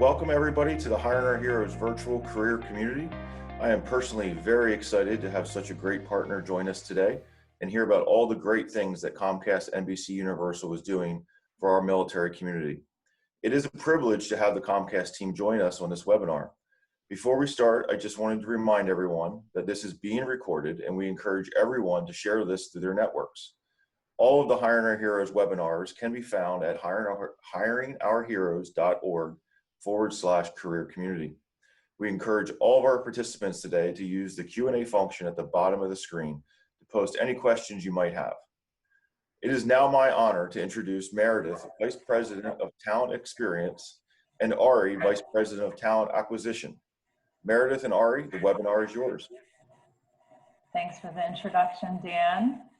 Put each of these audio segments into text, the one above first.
Welcome everybody to the Hiring Our Heroes virtual career community. I am personally very excited to have such a great partner join us today and hear about all the great things that Comcast NBCUniversal is doing for our military community. It is a privilege to have the Comcast team join us on this webinar. Before we start, I just wanted to remind everyone that this is being recorded and we encourage everyone to share this through their networks. All of the Hiring Our Heroes webinars can be found at hiringourheroes.org/career community. We encourage all of our participants today to use the Q&A function at the bottom of the screen to post any questions you might have. It is now my honor to introduce Meredith, Vice President of Talent Experience, and Ari, Vice President of Talent Acquisition. Meredith and Ari, the webinar is yours. Thanks for the introduction, Dan.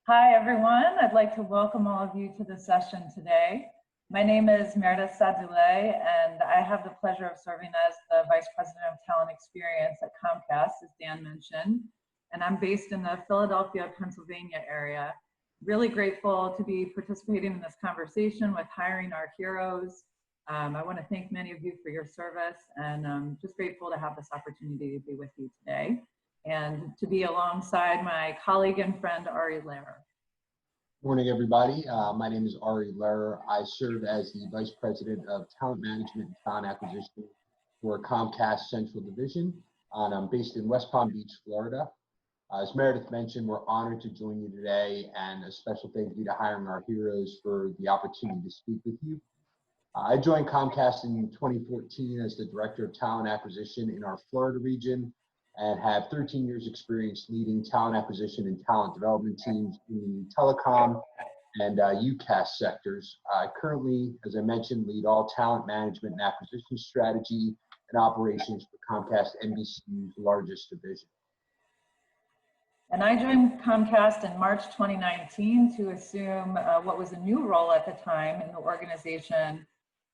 Hi, everyone. I'd like to welcome all of you to the session today. My name is Meredith Sadulay, and I have the pleasure of serving as the Vice President of Talent Experience at Comcast, as Dan mentioned. And I'm based in the Philadelphia, Pennsylvania area. Really grateful to be participating in this conversation with Hiring Our Heroes. I want to thank many of you for your service, and I'm just grateful to have this opportunity to be with you today and to be alongside my colleague and friend, Ari Lehrer. Morning, everybody. My name is Ari Lehrer. I serve as the Vice President of Talent Management and Talent Acquisition for Comcast Central Division, and I'm based in West Palm Beach, Florida. As Meredith mentioned, we're honored to join you today, and a special thank you to Hiring Our Heroes for the opportunity to speak with you. I joined Comcast in 2014 as the Director of Talent Acquisition in our Florida region, and have 13 years experience leading talent acquisition and talent development teams in telecom and UCAS sectors. I currently, as I mentioned, lead all talent management and acquisition strategy and operations for Comcast NBCU's largest division. And I joined Comcast in March 2019 to assume what was a new role at the time in the organization,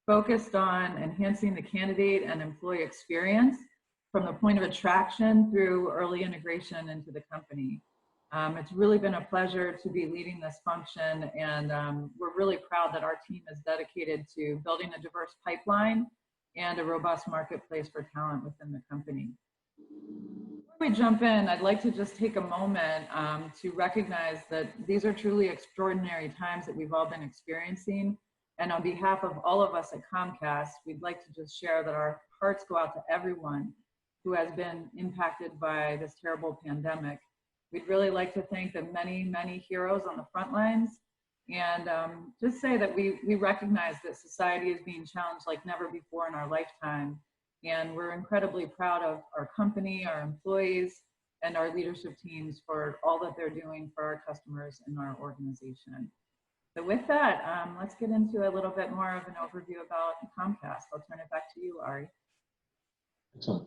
focused on enhancing the candidate and employee experience from the point of attraction through early integration into the company. It's really been a pleasure to be leading this function, and we're really proud that our team is dedicated to building a diverse pipeline and a robust marketplace for talent within the company. Before we jump in, I'd like to just take a moment to recognize that these are truly extraordinary times that we've all been experiencing. And on behalf of all of us at Comcast, we'd like to just share that our hearts go out to everyone who has been impacted by this terrible pandemic. We'd really like to thank the many, many heroes on the front lines, and just say that we recognize that society is being challenged like never before in our lifetime. And we're incredibly proud of our company, our employees, and our leadership teams for all that they're doing for our customers and our organization. So with that, let's get into a little bit more of an overview about Comcast. I'll turn it back to you, Ari. Excellent.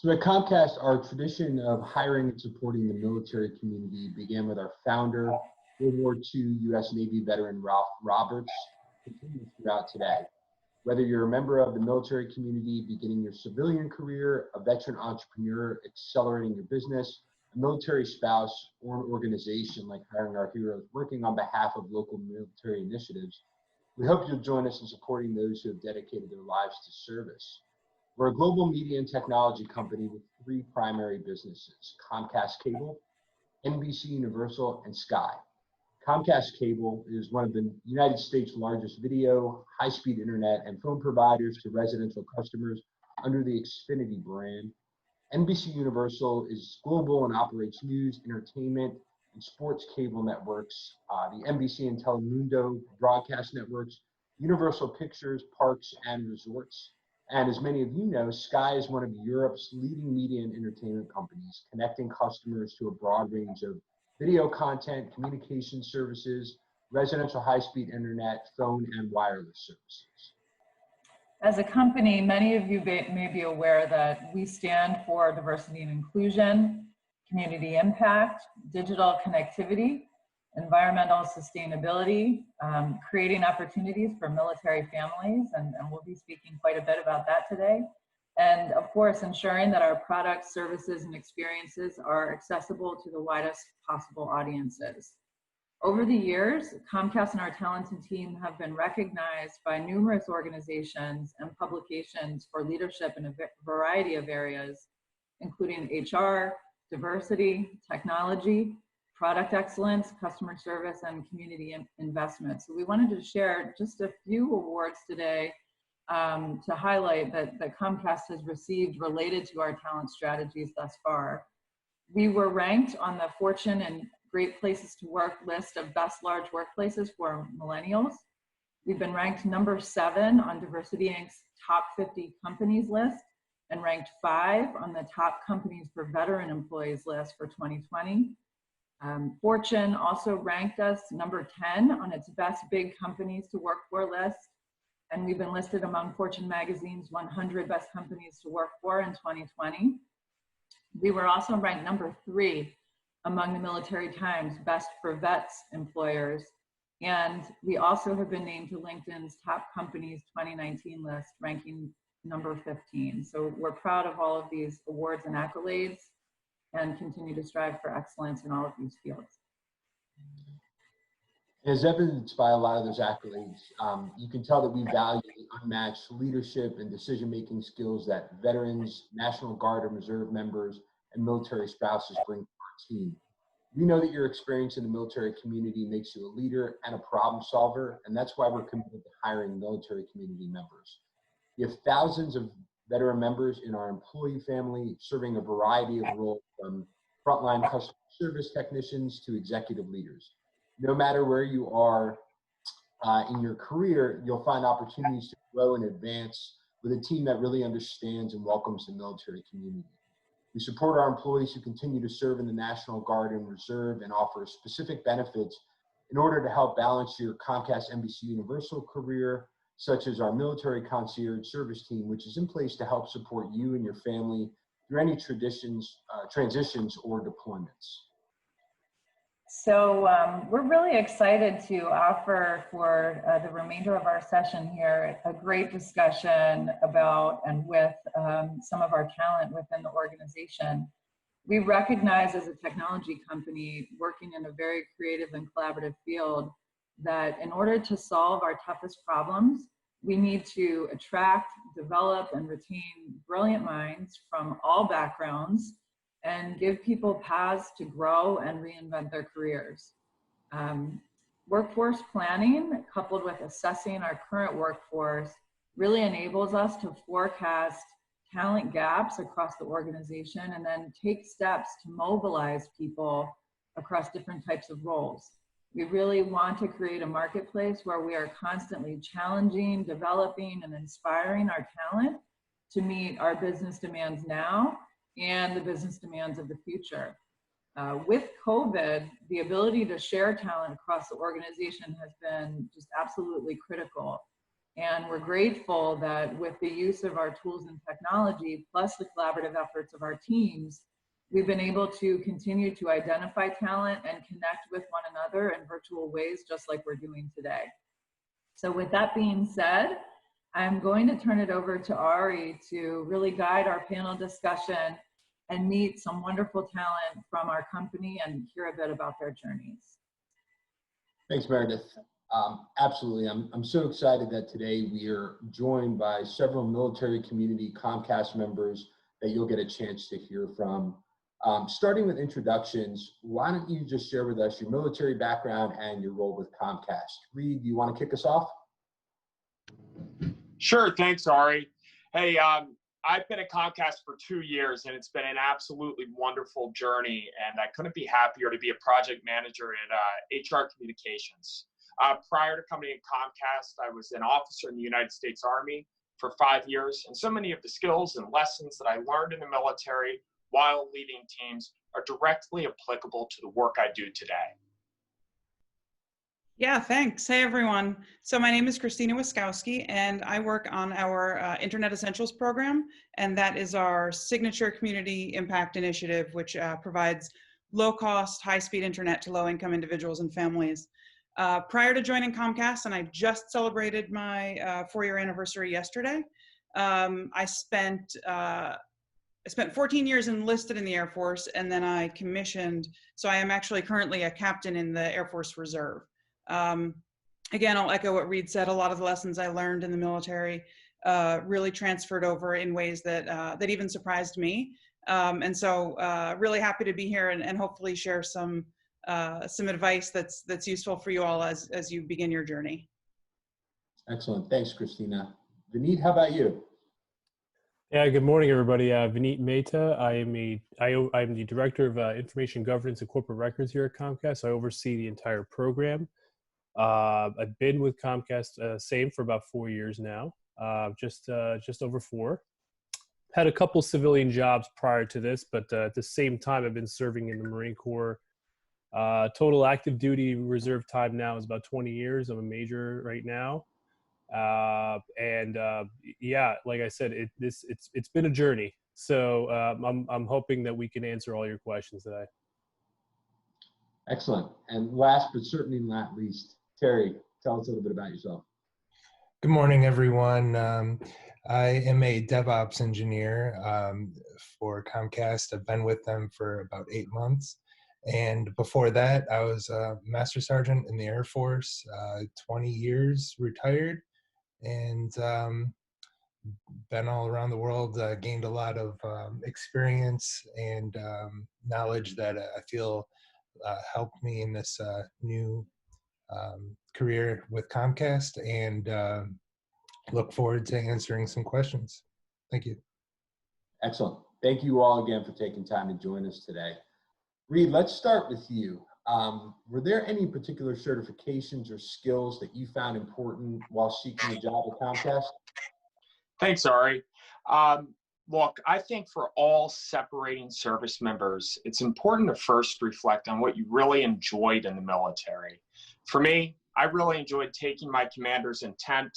So at Comcast, our tradition of hiring and supporting the military community began with our founder, World War II U.S. Navy veteran Ralph Roberts, continues throughout today. Whether you're a member of the military community beginning your civilian career, a veteran entrepreneur accelerating your business, a military spouse, or an organization like Hiring Our Heroes working on behalf of local military initiatives, we hope you'll join us in supporting those who have dedicated their lives to service. We're a global media and technology company with three primary businesses: Comcast Cable, NBCUniversal, and Sky. Comcast Cable is one of the United States' largest video, high-speed internet, and phone providers to residential customers under the Xfinity brand. NBCUniversal is global and operates news, entertainment, and sports cable networks, the NBC and Telemundo broadcast networks, Universal Pictures, parks, and resorts. And as many of you know, Sky is one of Europe's leading media and entertainment companies, connecting customers to a broad range of video content, communication services, residential high-speed internet, phone, and wireless services. As a company, many of you may be aware that we stand for diversity and inclusion, community impact, digital connectivity, environmental sustainability, creating opportunities for military families, and we'll be speaking quite a bit about that today. And of course, ensuring that our products, services, and experiences are accessible to the widest possible audiences. Over the years, Comcast and our talented team have been recognized by numerous organizations and publications for leadership in a variety of areas, including HR, diversity, technology, product excellence, customer service, and community investment. So we wanted to share just a few awards today to highlight that Comcast has received related to our talent strategies thus far. We were ranked on the Fortune and Great Places to Work list of best large workplaces for millennials. We've been ranked number 7 on Diversity Inc.'s top 50 companies list and ranked 5 on the top companies for veteran employees list for 2020. Fortune also ranked us number 10 on its best big companies to work for list. And we've been listed among Fortune magazine's 100 best companies to work for in 2020. We were also ranked number 3 among the Military Times Best for Vets employers. And we also have been named to LinkedIn's Top Companies 2019 list, ranking number 15. So we're proud of all of these awards and accolades and continue to strive for excellence in all of these fields. As evidenced by a lot of those accolades, you can tell that we value the unmatched leadership and decision-making skills that veterans, National Guard and Reserve members, and military spouses bring to our team. We know that your experience in the military community makes you a leader and a problem solver, and that's why we're committed to hiring military community members. We have thousands of veteran members in our employee family serving a variety of roles, from frontline customer service technicians to executive leaders. No matter where you are in your career, you'll find opportunities to grow and advance with a team that really understands and welcomes the military community. We support our employees who continue to serve in the National Guard and Reserve and offer specific benefits in order to help balance your Comcast NBCUniversal career, such as our military concierge service team, which is in place to help support you and your family through any transitions or deployments. So we're really excited to offer for the remainder of our session here a great discussion about and with some of our talent within the organization. We recognize as a technology company working in a very creative and collaborative field that in order to solve our toughest problems, we need to attract, develop, and retain brilliant minds from all backgrounds and give people paths to grow and reinvent their careers. Workforce planning, coupled with assessing our current workforce, really enables us to forecast talent gaps across the organization and then take steps to mobilize people across different types of roles. We really want to create a marketplace where we are constantly challenging, developing, and inspiring our talent to meet our business demands now and the business demands of the future. With COVID, the ability to share talent across the organization has been just absolutely critical. And we're grateful that with the use of our tools and technology, plus the collaborative efforts of our teams, we've been able to continue to identify talent and connect with one another in virtual ways, just like we're doing today. So with that being said, I'm going to turn it over to Ari to really guide our panel discussion and meet some wonderful talent from our company and hear a bit about their journeys. Thanks, Meredith. Absolutely. I'm so excited that today we are joined by several military community Comcast members that you'll get a chance to hear from. Starting with introductions, why don't you just share with us your military background and your role with Comcast? Reed, do you want to kick us off? Sure. Thanks, Ari. Hey, I've been at Comcast for 2 years, and it's been an absolutely wonderful journey, and I couldn't be happier to be a project manager in HR communications. Prior to coming to Comcast, I was an officer in the United States Army for 5 years, and so many of the skills and lessons that I learned in the military while leading teams are directly applicable to the work I do today. Yeah, thanks. Hey, everyone. So my name is Christina Wiskowski, and I work on our Internet Essentials program, and that is our signature community impact initiative, which provides low-cost, high-speed internet to low-income individuals and families. Prior to joining Comcast, and I just celebrated my 4-year anniversary yesterday, I spent spent 14 years enlisted in the Air Force, and then I commissioned. So I am actually currently a captain in the Air Force Reserve. Again, I'll echo what Reed said. A lot of the lessons I learned in the military really transferred over in ways that that even surprised me. And so really happy to be here and hopefully share some advice that's useful for you all as you begin your journey. Excellent. Thanks, Christina. Vineet, how about you? Yeah, good morning, everybody. Vineet Mehta. I'm the Director of Information Governance and Corporate Records here at Comcast. I oversee the entire program. I've been with Comcast, same for about 4 years now, just over 4. Had a couple civilian jobs prior to this, but at the same time, I've been serving in the Marine Corps. Total active duty reserve time now is about 20 years. I'm a major right now. Yeah, like I said, it's been a journey. So I'm hoping that we can answer all your questions today. Excellent. And last but certainly not least, Terry, tell us a little bit about yourself. Good morning, everyone. I am a DevOps engineer for Comcast. I've been with them for about 8 months. And before that, I was a Master Sergeant in the Air Force, 20 years retired, and been all around the world, gained a lot of experience and knowledge that I feel helped me in this new career with Comcast, and look forward to answering some questions. Thank you. Excellent. Thank you all again for taking time to join us today. Reed, let's start with you. Were there any particular certifications or skills that you found important while seeking a job at Comcast? Thanks, Ari. Look, I think for all separating service members, it's important to first reflect on what you really enjoyed in the military. For me, I really enjoyed taking my commander's intent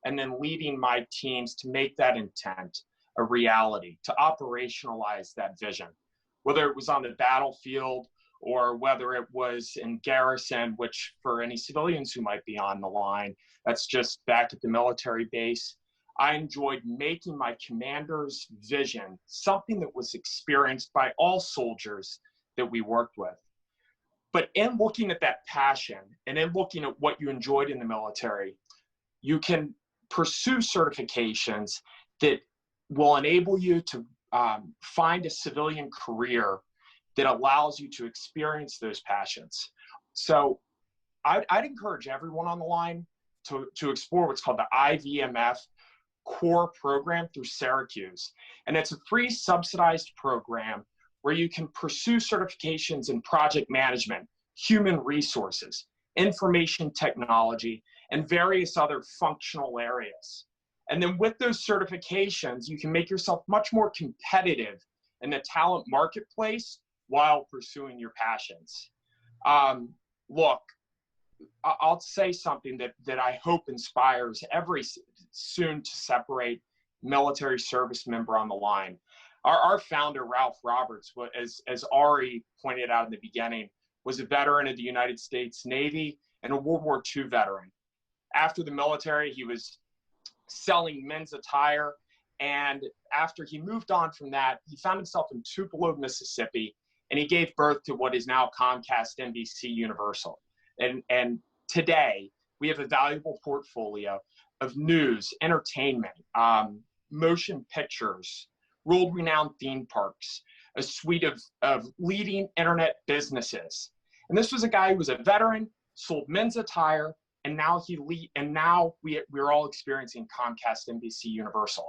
and then leading my teams to make that intent a reality, to operationalize that vision. Whether it was on the battlefield or whether it was in garrison, which for any civilians who might be on the line, that's just back at the military base. I enjoyed making my commander's vision something that was experienced by all soldiers that we worked with. But in looking at that passion and in looking at what you enjoyed in the military, you can pursue certifications that will enable you to find a civilian career that allows you to experience those passions. So I'd encourage everyone on the line to explore what's called the IVMF core program through Syracuse. And it's a free subsidized program where you can pursue certifications in project management, human resources, information technology, and various other functional areas. And then with those certifications, you can make yourself much more competitive in the talent marketplace while pursuing your passions. Look, I'll say something that I hope inspires every soon to separate military service member on the line. Our founder, Ralph Roberts, as Ari pointed out in the beginning, was a veteran of the United States Navy and a World War II veteran. After the military, he was selling men's attire. And after he moved on from that, he found himself in Tupelo, Mississippi, and he gave birth to what is now Comcast NBCUniversal. And today, we have a valuable portfolio of news, entertainment, motion pictures, world-renowned theme parks, a suite of leading internet businesses. And this was a guy who was a veteran, sold men's attire, and now we're all experiencing Comcast NBCUniversal.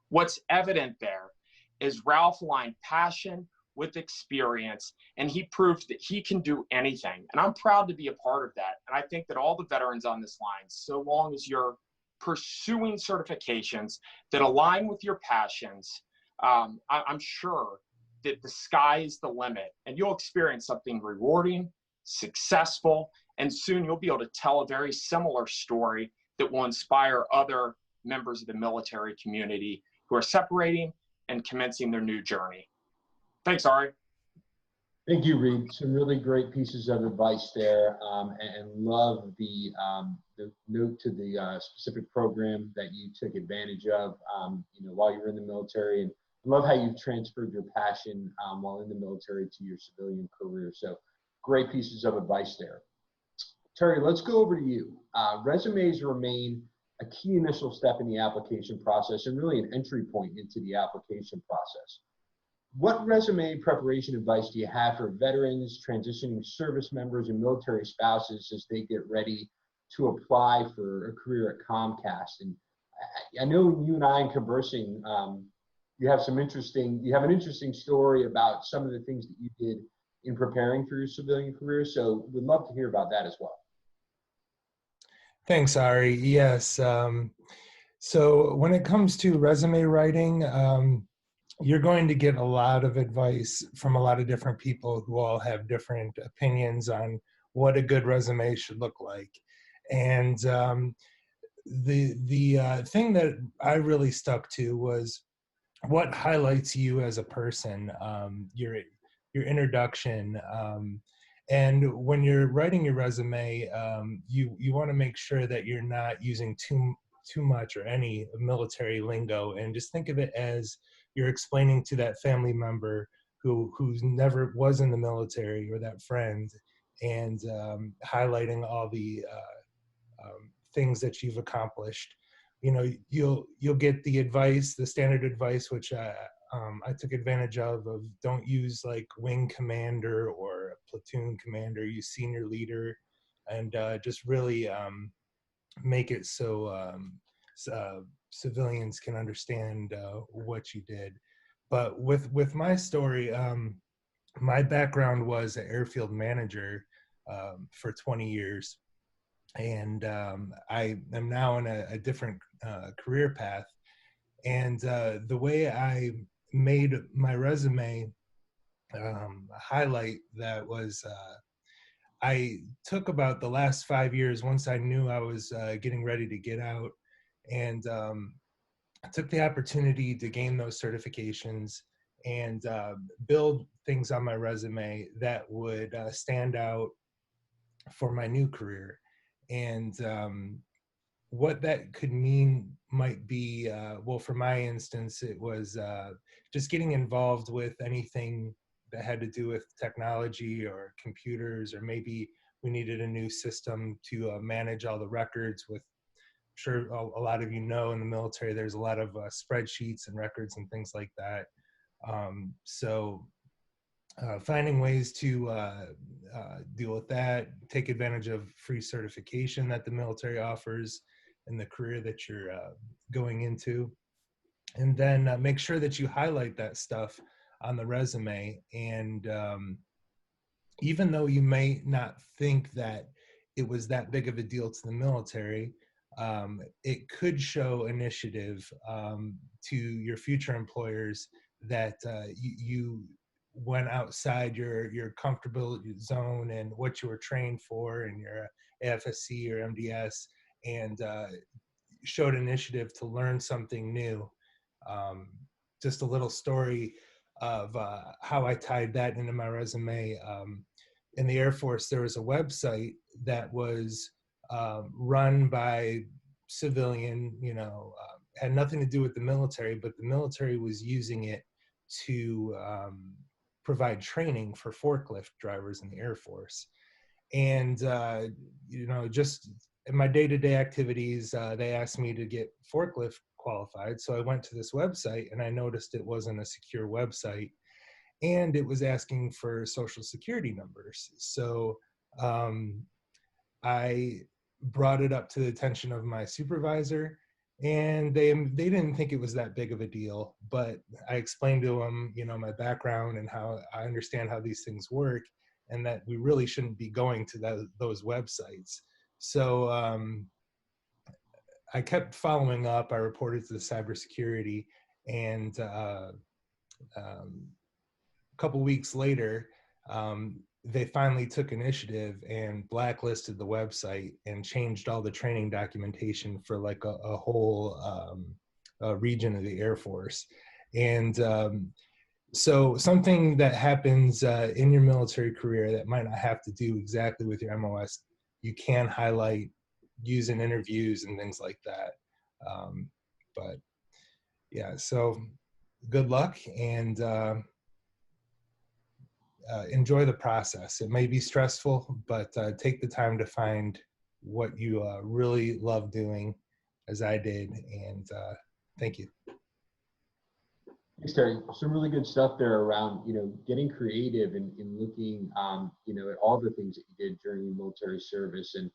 What's evident there is Ralph aligned passion with experience, and he proved that he can do anything. And I'm proud to be a part of that. And I think that all the veterans on this line, so long as you're pursuing certifications that align with your passions, I'm sure that the sky is the limit, and you'll experience something rewarding, successful, and soon you'll be able to tell a very similar story that will inspire other members of the military community who are separating and commencing their new journey. Thanks, Ari. Thank you, Reed. Some really great pieces of advice there, and love the note to the specific program that you took advantage of, while you were in the military, and love how you've transferred your passion while in the military to your civilian career. So great pieces of advice there. Terry, let's go over to you. Resumes remain a key initial step in the application process and really an entry point into the application process. What resume preparation advice do you have for veterans, transitioning service members, and military spouses as they get ready to apply for a career at Comcast? And I know you and I, in conversing, you have an interesting story about some of the things that you did in preparing for your civilian career. So we'd love to hear about that as well. Thanks, Ari. Yes. So when it comes to resume writing, you're going to get a lot of advice from a lot of different people who all have different opinions on what a good resume should look like. And the thing that I really stuck to was what highlights you as a person, your introduction. And when you're writing your resume, you want to make sure that you're not using too much or any military lingo, and just think of it as you're explaining to that family member who's never was in the military, or that friend, and highlighting all the things that you've accomplished. You know, you'll get the advice, the standard advice, which I took advantage of don't use like wing commander or platoon commander, use senior leader, and just really make it so civilians can understand what you did. But with my story, my background was an airfield manager for 20 years. And I am now in a different career path. And the way I made my resume highlight that was I took about the last 5 years, once I knew I was getting ready to get out, and I took the opportunity to gain those certifications and build things on my resume that would stand out for my new career. And what that could mean might be, well, for my instance, it was just getting involved with anything that had to do with technology or computers, or maybe we needed a new system to manage all the records with, I'm sure a lot of you know, in the military, there's a lot of spreadsheets and records and things like that. So finding ways to deal with that, take advantage of free certification that the military offers in the career that you're going into, and then make sure that you highlight that stuff on the resume. And even though you may not think that it was that big of a deal to the military, it could show initiative to your future employers that you went outside your comfortable zone and what you were trained for, and your AFSC or MDS, and showed initiative to learn something new. Just a little story of how I tied that into my resume. In the Air Force, there was a website that was run by civilian, had nothing to do with the military, but the military was using it to provide training for forklift drivers in the Air Force. And, just in my day-to-day activities, they asked me to get forklift qualified. So I went to this website and I noticed it wasn't a secure website, and it was asking for social security numbers. So I brought it up to the attention of my supervisor, and they didn't think it was that big of a deal, but I explained to them, my background and how I understand how these things work, and that we really shouldn't be going to those websites. So I kept following up. I reported to the cybersecurity, and a couple weeks later, they finally took initiative and blacklisted the website and changed all the training documentation for like a whole region of the Air Force. And so something that happens in your military career that might not have to do exactly with your MOS, you can highlight, use in interviews and things like that. But yeah, so good luck and enjoy the process. It may be stressful, but take the time to find what you really love doing, as I did, and thank you. Thanks, Terry. Some really good stuff there around, getting creative and looking, at all the things that you did during your military service and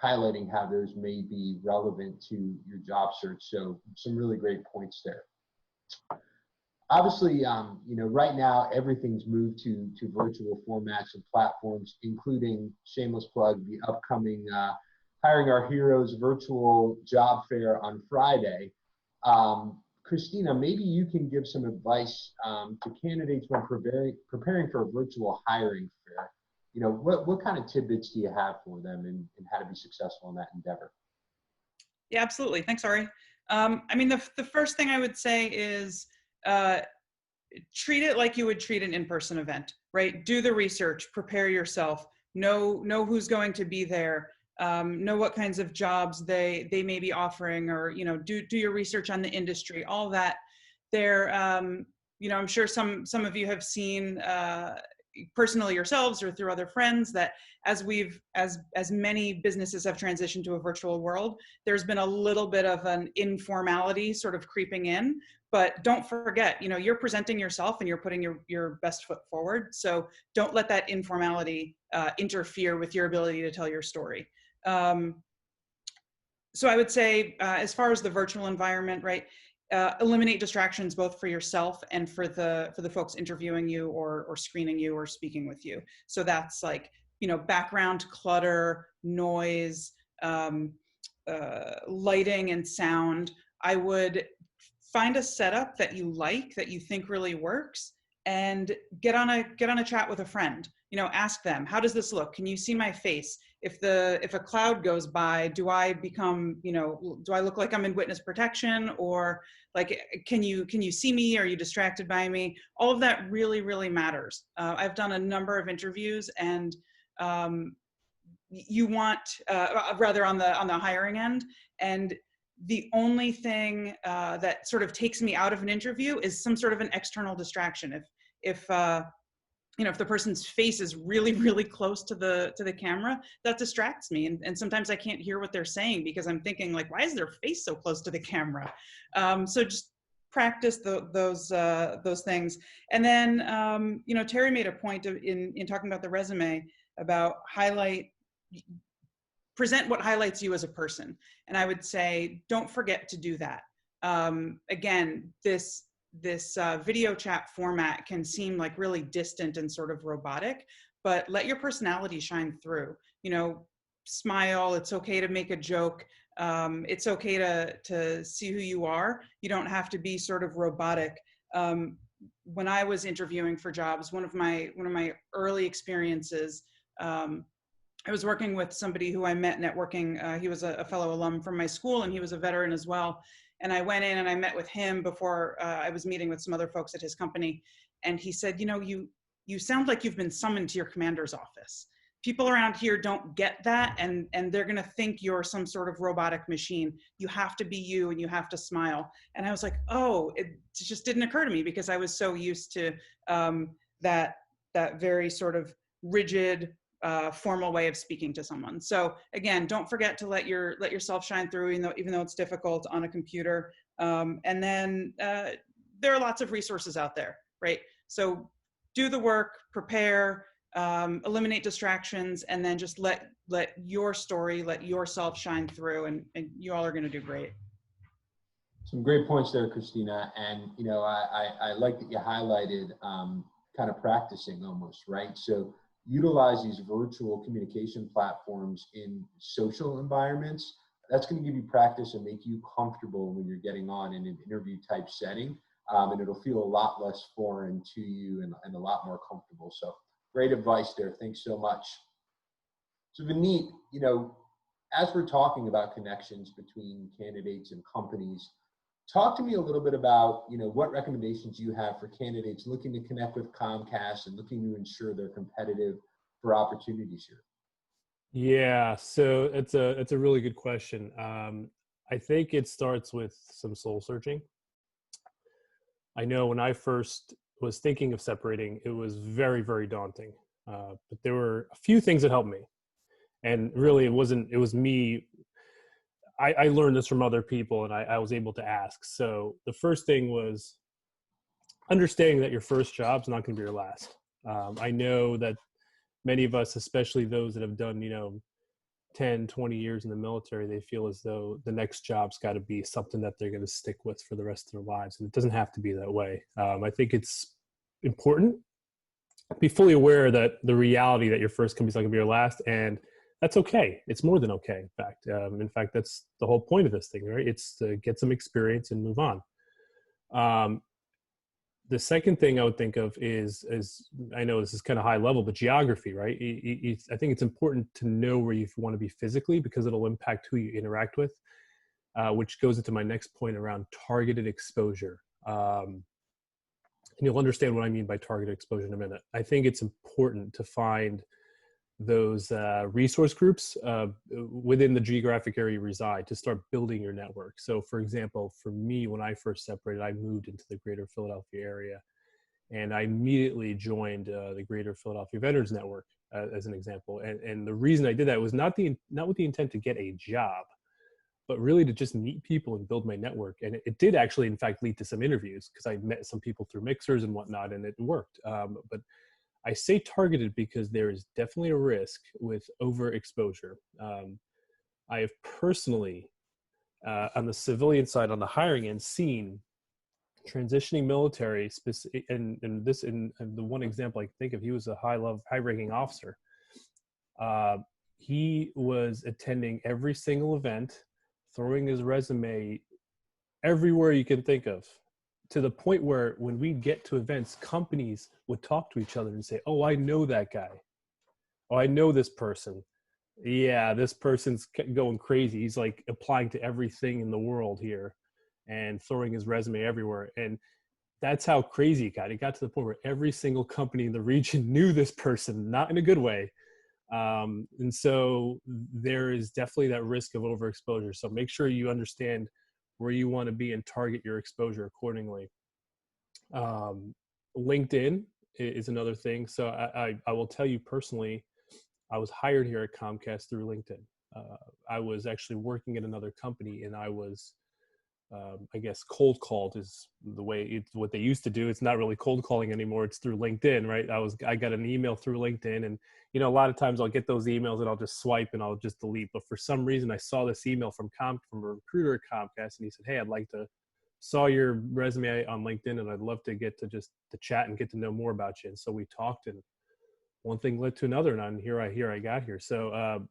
highlighting how those may be relevant to your job search. So some really great points there. Obviously, right now everything's moved to virtual formats and platforms, including, shameless plug, the upcoming Hiring Our Heroes virtual job fair on Friday. Christina, maybe you can give some advice to candidates when preparing for a virtual hiring fair. What kind of tidbits do you have for them and how to be successful in that endeavor? Yeah, absolutely. Thanks, Ari. The first thing I would say is treat it like you would treat an in-person event, right? Do the research, prepare yourself, know who's going to be there, know what kinds of jobs they may be offering, or do your research on the industry, all that. I'm sure some of you have seen personally yourselves or through other friends that as many businesses have transitioned to a virtual world, there's been a little bit of an informality sort of creeping in. But don't forget, you're presenting yourself and you're putting your best foot forward. So don't let that informality interfere with your ability to tell your story. So I would say, as far as the virtual environment, right, eliminate distractions both for yourself and for the folks interviewing you or screening you or speaking with you. So that's like, background clutter, noise, lighting and sound. I would find a setup that you like, that you think really works, and get on a chat with a friend. Ask them, how does this look? Can you see my face? If a cloud goes by, do I become, do I look like I'm in witness protection, or like, can you see me? Are you distracted by me? All of that really, really matters. I've done a number of interviews, and you want, rather on the hiring end, and the only thing that sort of takes me out of an interview is some sort of an external distraction. If the person's face is really, really close to the camera, that distracts me. And sometimes I can't hear what they're saying because I'm thinking, like, why is their face so close to the camera? So just practice those things. And then, Terry made a point in talking about the resume about present what highlights you as a person. And I would say, don't forget to do that. Again, this video chat format can seem like really distant and sort of robotic, but let your personality shine through. Smile. It's okay to make a joke. It's okay to see who you are. You don't have to be sort of robotic. When I was interviewing for jobs, one of my early experiences, I was working with somebody who I met networking. He was a fellow alum from my school, and he was a veteran as well. And I went in and I met with him before I was meeting with some other folks at his company. And he said, you sound like you've been summoned to your commander's office. People around here don't get that, and they're going to think you're some sort of robotic machine. You have to be you, and you have to smile. And I was like, oh, it just didn't occur to me because I was so used to that very sort of rigid, formal way of speaking to someone. So again, don't forget to let yourself shine through, even though it's difficult on a computer. And then there are lots of resources out there, right? So do the work, prepare, eliminate distractions, and then just let your story, let yourself shine through, and you all are going to do great. Some great points there, Christina. And I like that you highlighted kind of practicing almost, right? So utilize these virtual communication platforms in social environments. That's going to give you practice and make you comfortable when you're getting on in an interview type setting. And it'll feel a lot less foreign to you and a lot more comfortable. So great advice there. Thanks so much. So Vineet, as we're talking about connections between candidates and companies, talk to me a little bit about, what recommendations you have for candidates looking to connect with Comcast and looking to ensure they're competitive for opportunities here. Yeah, so it's a really good question. I think it starts with some soul searching. I know when I first was thinking of separating, it was very, very daunting. But there were a few things that helped me. And really, it was me. I learned this from other people, and I was able to ask. So the first thing was understanding that your first job's not going to be your last. I know that many of us, especially those that have done, 10, 20 years in the military, they feel as though the next job's got to be something that they're going to stick with for the rest of their lives. And it doesn't have to be that way. I think it's important to be fully aware that the reality that your first company's not going to be your last, and that's okay. It's more than okay, in fact, that's the whole point of this thing, right? It's to get some experience and move on. The second thing I would think of is I know this is kind of high level, but geography, right? I think it's important to know where you want to be physically because it'll impact who you interact with, which goes into my next point around targeted exposure. And you'll understand what I mean by targeted exposure in a minute. I think it's important to find those resource groups within the geographic area you reside to start building your network. So for example, for me, when I first separated, I moved into the greater Philadelphia area and I immediately joined the Greater Philadelphia Veterans Network as an example. And the reason I did that was not with the intent to get a job, but really to just meet people and build my network. And it did actually, in fact, lead to some interviews because I met some people through mixers and whatnot, and it worked. But I say targeted because there is definitely a risk with overexposure. I have personally, on the civilian side, on the hiring end, seen transitioning military, and the one example I can think of, he was a high-ranking officer. He was attending every single event, throwing his resume everywhere you can think of, to the point where when we get to events, companies would talk to each other and say, oh, I know that guy. Oh, I know this person. Yeah, this person's going crazy. He's like applying to everything in the world here and throwing his resume everywhere. And that's how crazy it got. It got to the point where every single company in the region knew this person, not in a good way. And so there is definitely that risk of overexposure. So make sure you understand where you want to be and target your exposure accordingly. LinkedIn is another thing. So I will tell you personally, I was hired here at Comcast through LinkedIn. I was actually working at another company and I was, I guess cold called is the way what they used to do. It's not really cold calling anymore. It's through LinkedIn, right? I got an email through LinkedIn, and a lot of times I'll get those emails and I'll just swipe and I'll just delete. But for some reason, I saw this email from a recruiter at Comcast, and he said, "Hey, saw your resume on LinkedIn, and I'd love to get to chat and get to know more about you." And so we talked, and one thing led to another, and here I got here. So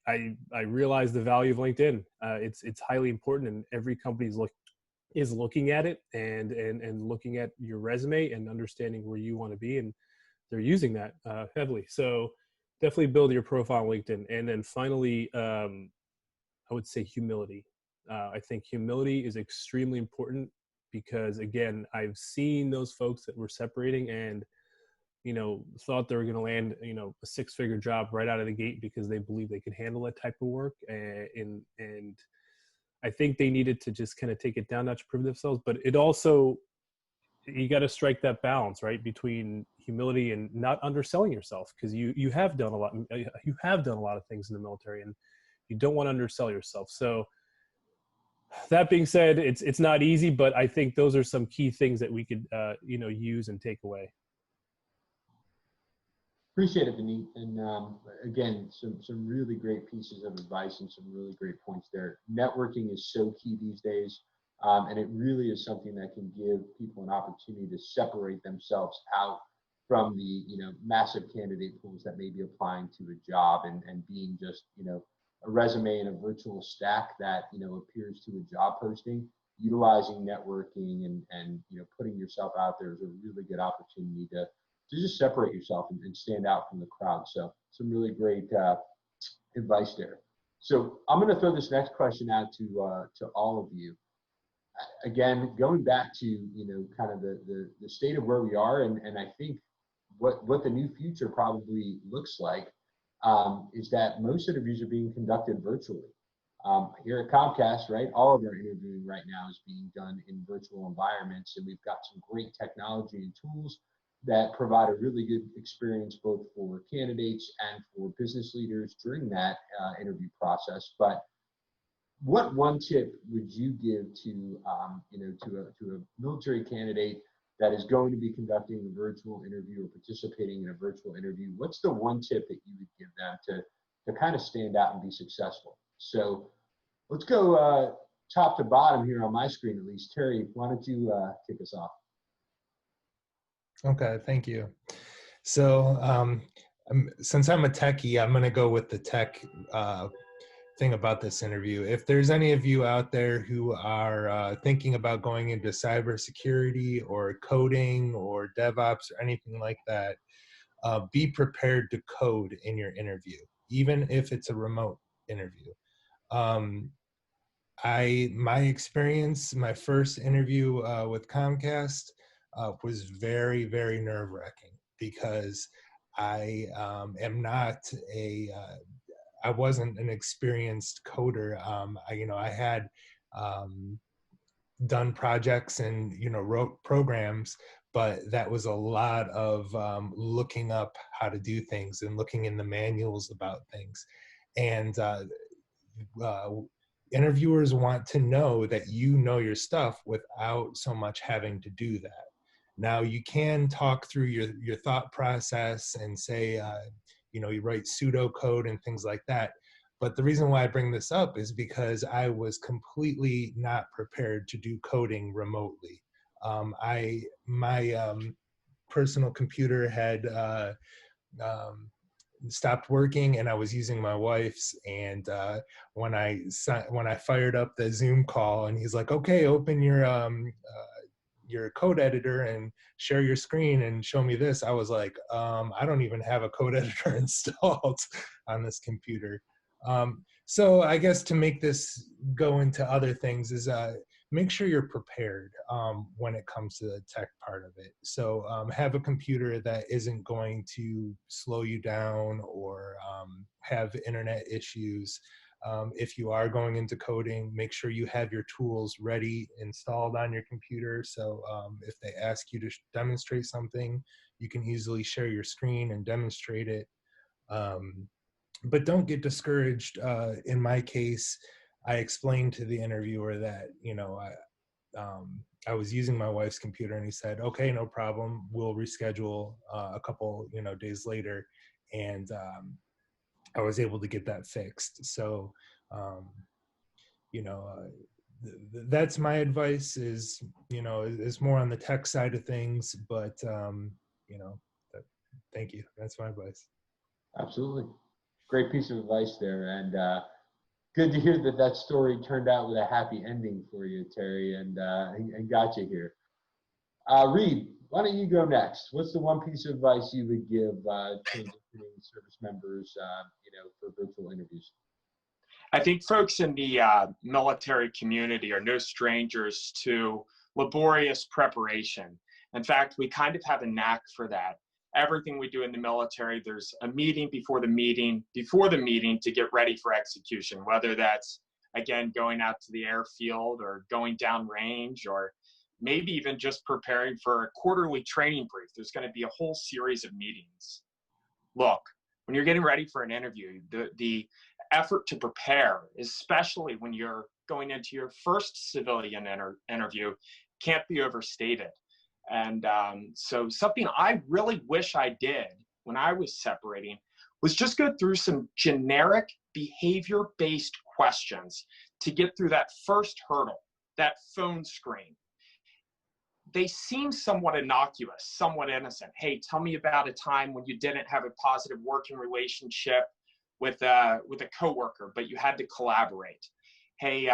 I realized the value of LinkedIn. It's highly important, and every company is looking at it and looking at your resume and understanding where you want to be, and they're using that heavily. So definitely build your profile on LinkedIn. And then finally, I would say humility. I think humility is extremely important because, again, I've seen those folks that were separating and thought they were going to land, a six-figure job right out of the gate because they believe they could handle that type of work. And I think they needed to just kind of take it down, not to prove themselves. But it also, you got to strike that balance, right, between humility and not underselling yourself, because you have done a lot. You have done a lot of things in the military, and you don't want to undersell yourself. So that being said, it's not easy, but I think those are some key things that we could use and take away. Appreciate it, Vineet. And again, some really great pieces of advice and some really great points there. Networking is so key these days, and it really is something that can give people an opportunity to separate themselves out from the massive candidate pools that may be applying to a job and being just a resume in a virtual stack that appears to a job posting. Utilizing networking and putting yourself out there is a really good opportunity to just separate yourself and stand out from the crowd. So some really great advice there. So I'm going to throw this next question out to all of you. Again, going back to kind of the state of where we are, and I think what the new future probably looks like is that most interviews are being conducted virtually. Here at Comcast, right, all of our interviewing right now is being done in virtual environments, and we've got some great technology and tools that provide a really good experience both for candidates and for business leaders during that interview process. But what one tip would you give to to a military candidate that is going to be conducting a virtual interview or participating in a virtual interview? What's the one tip that you would give them to kind of stand out and be successful? So let's go top to bottom here on my screen, at least. Terry, why don't you kick us off? Okay, thank you. So since I'm a techie, I'm going to go with the tech thing about this interview. If there's any of you out there who are thinking about going into cybersecurity or coding or DevOps or anything like that, be prepared to code in your interview, even if it's a remote interview. My experience, my first interview with Comcast was very, very nerve-wracking because I am not I wasn't an experienced coder. I had done projects and wrote programs, but that was a lot of looking up how to do things and looking in the manuals about things. And interviewers want to know that you know your stuff without so much having to do that. Now you can talk through your thought process and say, you write pseudocode and things like that. But the reason why I bring this up is because I was completely not prepared to do coding remotely. My personal computer had stopped working, and I was using my wife's. And when I fired up the Zoom call, and he's like, "Okay, open your code editor and share your screen and show me this," I was like, I don't even have a code editor installed on this computer. So I guess to make this go into other things is make sure you're prepared when it comes to the tech part of it. So have a computer that isn't going to slow you down or have internet issues. If you are going into coding, make sure you have your tools ready, installed on your computer. So if they ask you to demonstrate something, you can easily share your screen and demonstrate it. But don't get discouraged. In my case, I explained to the interviewer that, I was using my wife's computer, and he said, "Okay, no problem. We'll reschedule a couple, days later." And I was able to get that fixed. So, that's my advice is more on the tech side of things, but, thank you. That's my advice. Absolutely. Great piece of advice there. And good to hear that story turned out with a happy ending for you, Terry, and got you here. Reed, why don't you go next? What's the one piece of advice you would give transitioning service members, for virtual interviews? I think folks in the military community are no strangers to laborious preparation. In fact, we kind of have a knack for that. Everything we do in the military, there's a meeting before the meeting to get ready for execution, whether that's, again, going out to the airfield or going down range, or maybe even just preparing for a quarterly training brief. There's going to be a whole series of meetings. Look, when you're getting ready for an interview, the effort to prepare, especially when you're going into your first civilian interview, can't be overstated. And so something I really wish I did when I was separating was just go through some generic behavior-based questions to get through that first hurdle, that phone screen. They seem somewhat innocuous, somewhat innocent. Hey, tell me about a time when you didn't have a positive working relationship with a coworker, but you had to collaborate. Hey,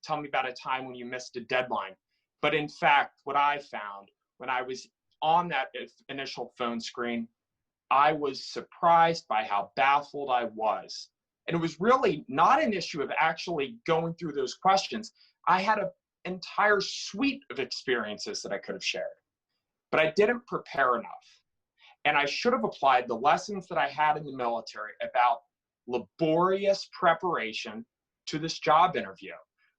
tell me about a time when you missed a deadline. But in fact, what I found when I was on that initial phone screen, I was surprised by how baffled I was. And it was really not an issue of actually going through those questions. I had an entire suite of experiences that I could have shared, but I didn't prepare enough. And I should have applied the lessons that I had in the military about laborious preparation to this job interview.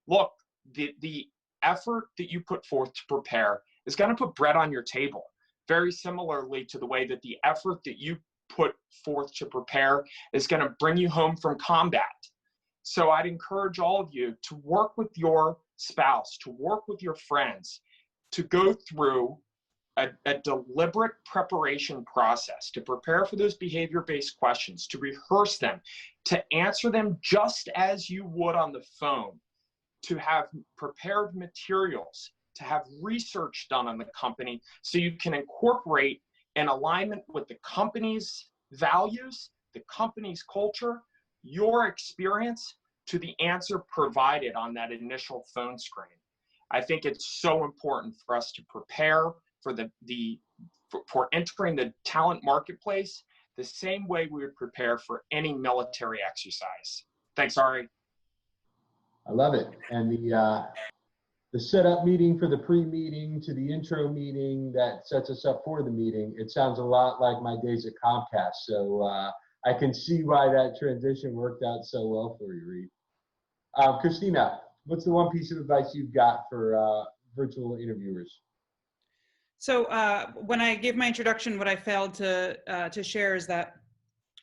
Look, the effort that you put forth to prepare is going to put bread on your table. Very similarly to the way that the effort that you put forth to prepare is going to bring you home from combat. So I'd encourage all of you to work with your spouse, to work with your friends, to go through a deliberate preparation process, to prepare for those behavior-based questions, to rehearse them, to answer them just as you would on the phone, to have prepared materials, to have research done on the company so you can incorporate in alignment with the company's values, the company's culture, your experience to the answer provided on that initial phone screen. I think it's so important for us to prepare for entering the talent marketplace the same way we would prepare for any military exercise. Thanks, Ari. I love it. And the setup meeting for the pre-meeting to the intro meeting that sets us up for the meeting, it sounds a lot like my days at Comcast. So I can see why that transition worked out so well for you, Reed. Christina, what's the one piece of advice you've got for virtual interviewers? So when I gave my introduction, what I failed to share is that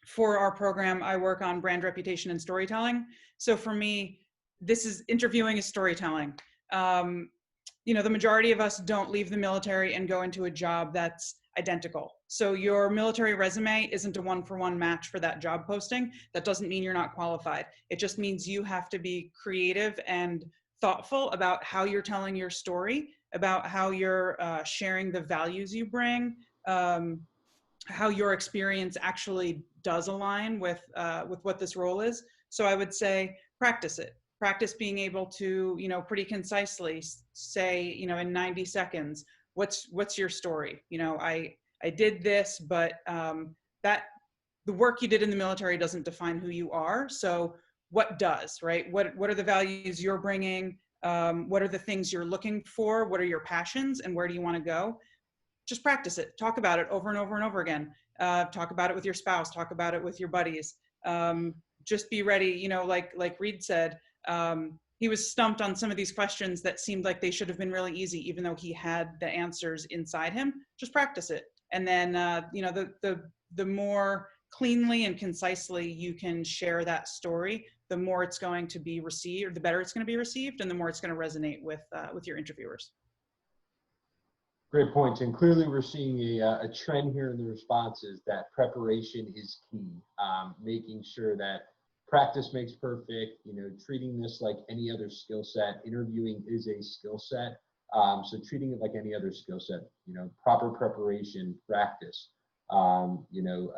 for our program, I work on brand reputation and storytelling. So for me, interviewing is storytelling. You know, the majority of us don't leave the military and go into a job that's identical. So your military resume isn't a one-for-one match for that job posting. That doesn't mean you're not qualified. It just means you have to be creative and thoughtful about how you're telling your story, about how you're sharing the values you bring, how your experience actually does align with what this role is. So I would say practice it. Practice being able to, you know, pretty concisely say, you know, in 90 seconds, what's your story? You know, I did this, but that the work you did in the military doesn't define who you are. So what does, right? What are the values you're bringing? What are the things you're looking for? What are your passions and where do you want to go? Just practice it. Talk about it over and over and over again. Talk about it with your spouse. Talk about it with your buddies. Just be ready. You know, like Reed said, he was stumped on some of these questions that seemed like they should have been really easy, even though he had the answers inside him. Just practice it. And then, you know, the more cleanly and concisely you can share that story, the more it's going to be received, or the better it's going to be received, and the more it's going to resonate with your interviewers. Great points. And clearly we're seeing a trend here in the responses that preparation is key. Making sure that practice makes perfect, you know, treating this like any other skill set. Interviewing is a skill set. So treating it like any other skill set, you know, proper preparation, practice, you know,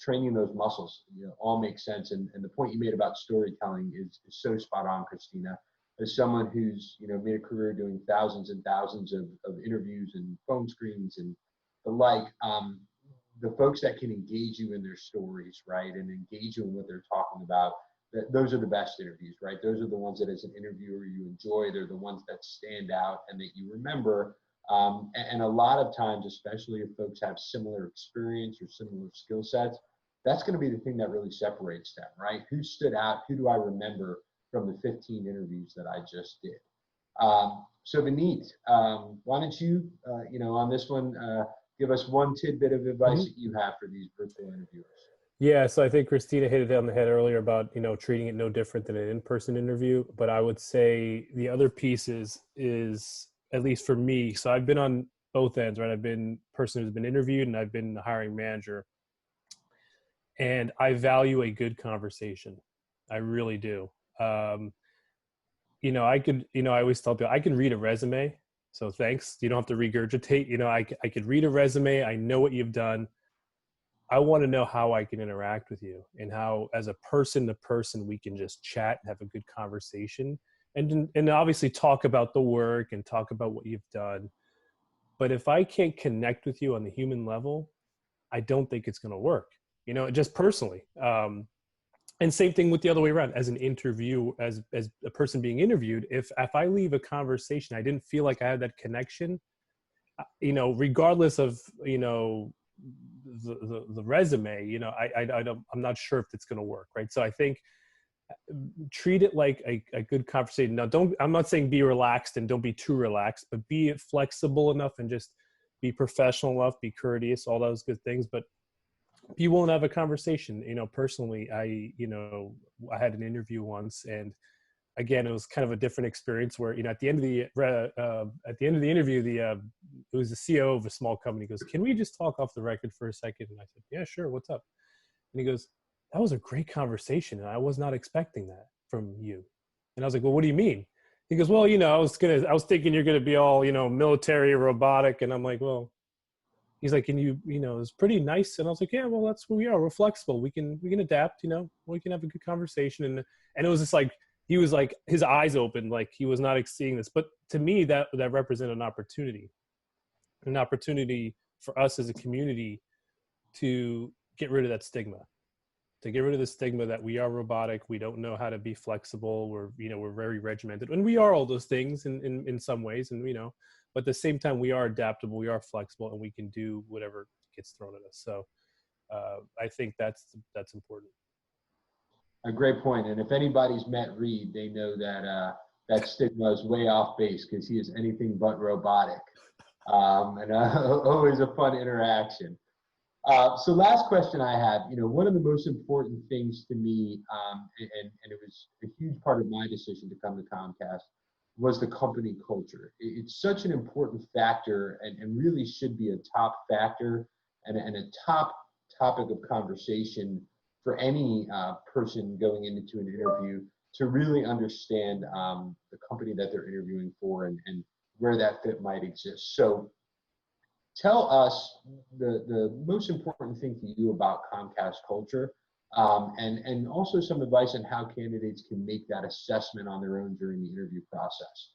training those muscles, you know, all makes sense. And the point you made about storytelling is so spot on, Christina. As someone who's, you know, made a career doing thousands and thousands of interviews and phone screens and the like, the folks that can engage you in their stories, right, and engage you in what they're talking about, those are the best interviews, right? Those are the ones that as an interviewer you enjoy. They're the ones that stand out and that you remember. And a lot of times, especially if folks have similar experience or similar skill sets, that's going to be the thing that really separates them, right? Who stood out? Who do I remember from the 15 interviews that I just did? So Vineet, why don't you, you know, on this one, give us one tidbit of advice that you have for these virtual interviewers. Yeah, so I think Christina hit it on the head earlier about, you know, treating it no different than an in-person interview. But I would say the other piece is at least for me, so I've been on both ends, right? I've been a person who's been interviewed and I've been the hiring manager. And I value a good conversation. I really do. You know, I always tell people I can read a resume. So thanks. You don't have to regurgitate. You know, I could read a resume. I know what you've done. I want to know how I can interact with you and how, as a person to person, we can just chat and have a good conversation and obviously talk about the work and talk about what you've done. But if I can't connect with you on the human level, I don't think it's going to work, you know, just personally. And same thing with the other way around. As an interview, as a person being interviewed, if I leave a conversation, I didn't feel like I had that connection, you know, regardless of, you know, the resume, you know, I'm not sure if it's going to work, right? So I think treat it like a good conversation. Now, I'm not saying be relaxed and don't be too relaxed, but be flexible enough and just be professional enough, be courteous, all those good things, but be willing to have a conversation. Personally, I had an interview once, and again, it was kind of a different experience where, at the end of the interview, it was the CEO of a small company goes, "Can we just talk off the record for a second?" And I said, "Yeah, sure. What's up?" And he goes, "That was a great conversation, and I was not expecting that from you." And I was like, "Well, what do you mean?" He goes, "Well, I was thinking you're gonna be all, military, robotic." And I'm like, "Well," he's like, "And it was pretty nice." And I was like, "Yeah, well, that's who we are. We're flexible. We can adapt. We can have a good conversation." And it was just like he was like his eyes open, like he was not seeing this. But to me, that represented an opportunity for us as a community to get rid of that stigma, that we are robotic, we don't know how to be flexible, we're very regimented, and we are all those things in some ways, and but at the same time we are adaptable, we are flexible, and we can do whatever gets thrown at us. So I think that's important. A great point. And if anybody's met Reed, they know that that stigma is way off base, because he is anything but robotic. And always a fun interaction. So last question I have, one of the most important things to me, and it was a huge part of my decision to come to Comcast, was the company culture. It's such an important factor, and really should be a top factor and a top topic of conversation for any person going into an interview, to really understand the company that they're interviewing for and where that fit might exist. So tell us the most important thing to you about Comcast culture, and also some advice on how candidates can make that assessment on their own during the interview process.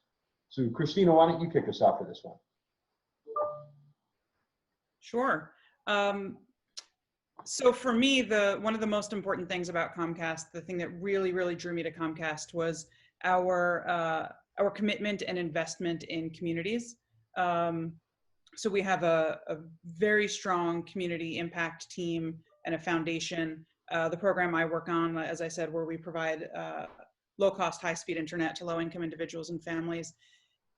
So Christina, why don't you kick us off for this one? Sure. So for me, one of the most important things about Comcast, the thing that really, really drew me to Comcast, was our commitment and investment in communities. So we have a very strong community impact team and a foundation. The program I work on, as I said, where we provide low-cost, high-speed internet to low-income individuals and families.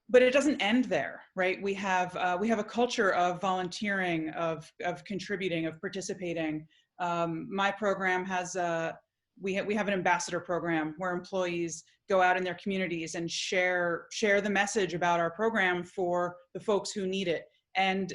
But it doesn't end there, right? We have a culture of volunteering, of contributing, of participating. My program has we have an ambassador program where employees go out in their communities and share the message about our program for the folks who need it. And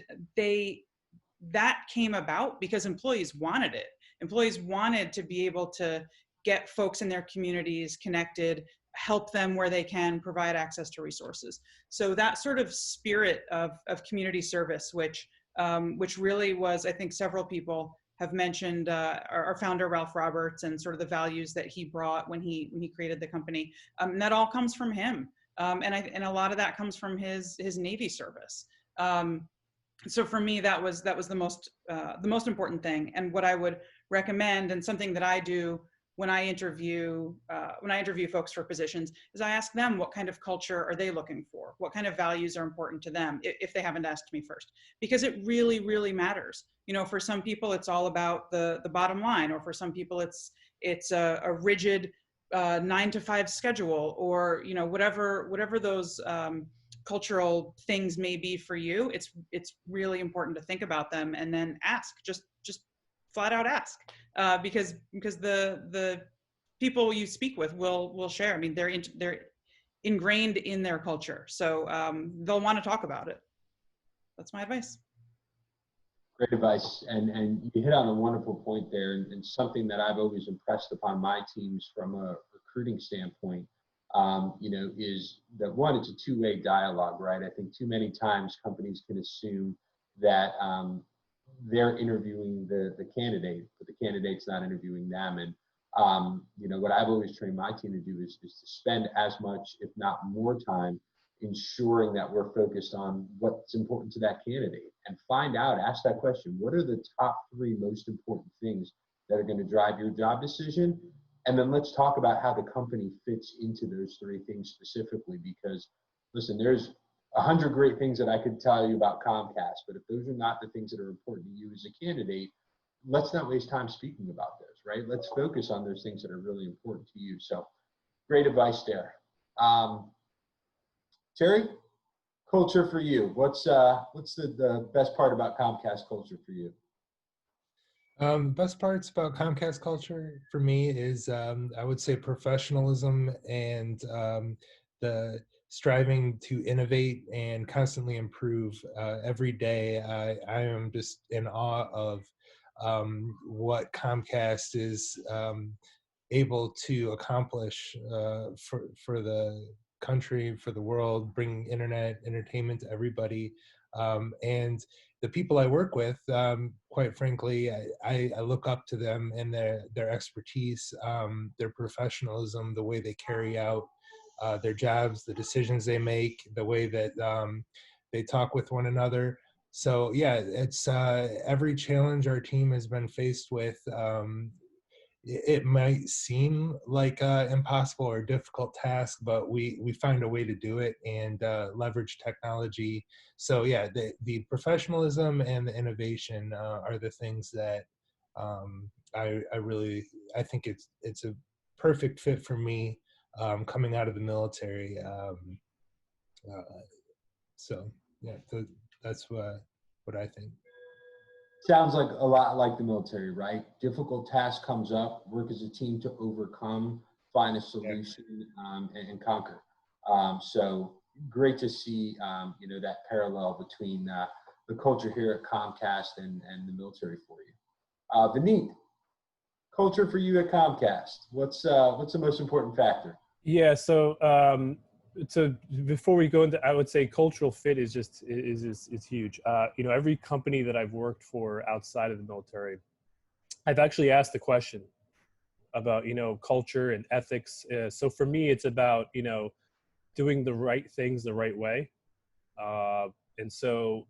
that came about because employees wanted it. Employees wanted to be able to get folks in their communities connected, help them where they can, provide access to resources. So that sort of spirit of community service, which really was, I think several people have mentioned, our founder, Ralph Roberts, and sort of the values that he brought when he created the company. And that all comes from him. And a lot of that comes from his Navy service. So for me, that was the most important thing. And what I would recommend, and something that I do when I interview folks for positions, is I ask them what kind of culture are they looking for? What kind of values are important to them, if they haven't asked me first? Because it really, really matters. For some people, it's all about the bottom line, or for some people, it's a rigid 9-to-5 schedule, or whatever those cultural things may be for you. It's really important to think about them and then ask, just flat out ask, because the people you speak with will share. I mean, they're ingrained in their culture, so they'll want to talk about it. That's my advice. Great advice, and you hit on a wonderful point there, and something that I've always impressed upon my teams from a recruiting standpoint, is that one, it's a two-way dialogue, right? I think too many times companies can assume that they're interviewing the candidate, but the candidate's not interviewing them. And what I've always trained my team to do is to spend as much, if not more time, ensuring that we're focused on what's important to that candidate, and ask that question: what are the top 3 most important things that are going to drive your job decision? And then let's talk about how the company fits into those 3 things specifically, because listen, there's 100 great things that I could tell you about Comcast, but if those are not the things that are important to you as a candidate, let's not waste time speaking about those, right? Let's focus on those things that are really important to you. So great advice there. Terry, culture for you. What's the best part about Comcast culture for you? Best parts about Comcast culture for me is, I would say, professionalism and the striving to innovate and constantly improve. Every day, I am just in awe of what Comcast is able to accomplish for the country, for the world, bringing internet entertainment to everybody. And the people I work with, quite frankly, I look up to them and their expertise, their professionalism, the way they carry out their jobs, the decisions they make, the way that they talk with one another. So yeah, it's every challenge our team has been faced with. It might seem like an impossible or difficult task, but we find a way to do it and leverage technology. So yeah, the professionalism and the innovation are the things that I really, I think it's a perfect fit for me coming out of the military. So yeah, that's what I think. Sounds like a lot like the military, right? Difficult task comes up, work as a team to overcome, find a solution, and conquer. So great to see, that parallel between the culture here at Comcast and the military for you. Vineet, culture for you at Comcast. What's the most important factor? Yeah. So before we go into, I would say cultural fit is just is huge. Every company that I've worked for outside of the military, I've actually asked the question about culture and ethics. So for me, it's about doing the right things the right way. And so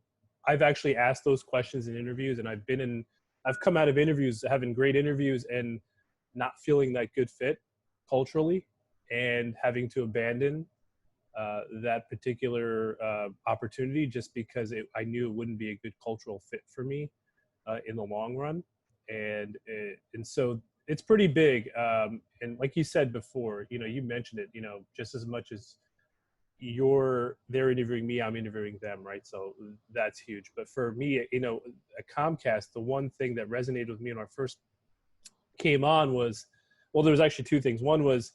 I've actually asked those questions in interviews, and I've come out of interviews having great interviews and not feeling that good fit culturally, and having to abandon that particular opportunity just because I knew it wouldn't be a good cultural fit for me in the long run. And so it's pretty big. And like you said before, you mentioned it, just as much as they're interviewing me, I'm interviewing them, right? So that's huge. But for me, at Comcast, the one thing that resonated with me when I first came on was, well, there was actually two things. One was,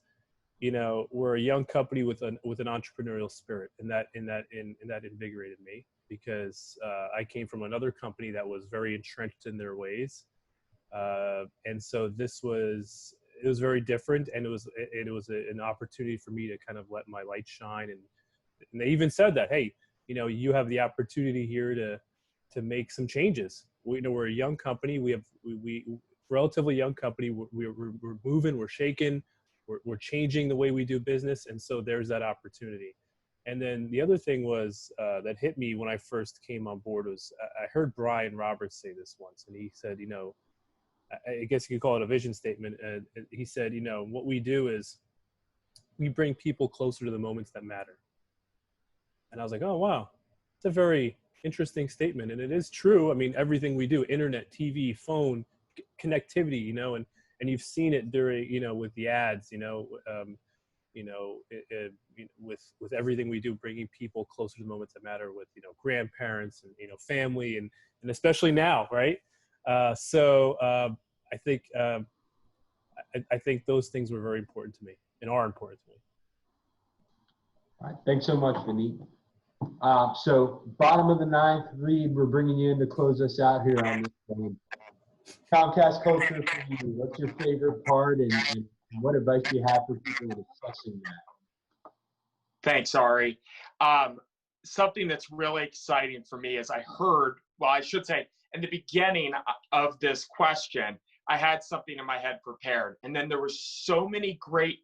we're a young company with an entrepreneurial spirit, and that invigorated me, because I came from another company that was very entrenched in their ways, and so it was very different, and it was an opportunity for me to kind of let my light shine, and they even said that, hey, you have the opportunity here to make some changes. We're a young company. We relatively young company. We're moving. We're shaking. We're changing the way we do business, and so there's that opportunity. And then the other thing was that hit me when I first came on board was I heard Brian Roberts say this once, and he said, I guess you could call it a vision statement. And he said, what we do is we bring people closer to the moments that matter. And I was like, oh wow, it's a very interesting statement, and it is true. I mean, everything we do, internet, TV, phone, connectivity, and you've seen it during, with the ads, with everything we do, bringing people closer to the moments that matter with, grandparents and, family, and especially now, right? I think, I think those things were very important to me and are important to me. All right, thanks so much, Vineet. So bottom of the ninth, Reed, we're bringing you in to close us out here on this game. Comcast culture for you. What's your favorite part, and what advice do you have for people discussing that? Thanks, Ari. Something that's really exciting for me is I should say, in the beginning of this question, I had something in my head prepared, and then there were so many great